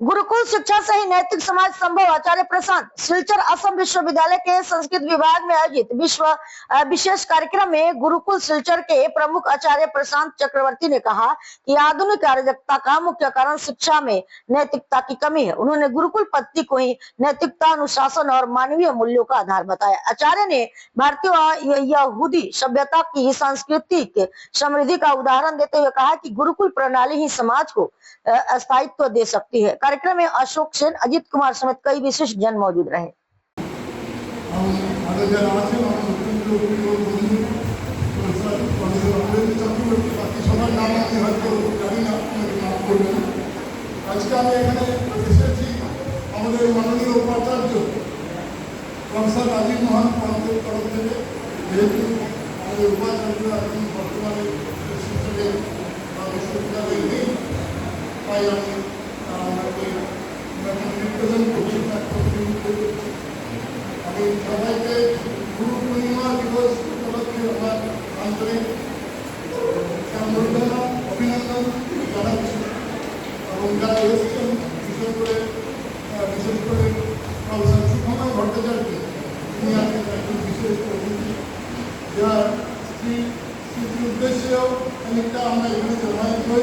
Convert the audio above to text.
गुरुकुल शिक्षा से ही नैतिक समाज संभव। आचार्य प्रशांत सिलचर असम विश्वविद्यालय के संस्कृत विभाग में आयोजित विशेष कार्यक्रम में गुरुकुल सिलचर के प्रमुख आचार्य प्रशांत चक्रवर्ती ने कहा कि आधुनिक अराजकता का मुख्य कारण शिक्षा में नैतिकता की कमी है। उन्होंने गुरुकुल पद्धति को ही नैतिकता, अनुशासन और मानवीय मूल्यों का आधार बताया। आचार्य ने भारतीय और यहूदी सभ्यता की सांस्कृतिक समृद्धि का उदाहरण देते हुए कहा कि गुरुकुल प्रणाली ही समाज को स्थायित्व दे सकती है। कार्यक्रम में अशोक सेन, अजित कुमार समेत कई विशिष्ट जन मौजूद रहे। माननीय उपाचार्य प्रोफेसर राजीव मोहन तरफ जेहेतु उपाचार्य बर्तमान विश्वविद्यालय नहीं सबाई के गुरु पूर्णिमा दिवस उपलक्षे आंतरिक সম্বর্ধনা অভিনন্দন জানাচ্ছি এবং যারা এসেছেন বিশেষ করে প্রফেসর সুখময় ভট্টাচার্য, তিনি আছেন একজন বিশেষ অতিথি, যার স্মৃতি উদ্দেশ্যেও অনেকটা আমরা এখানে জমায়েত হয়েছি।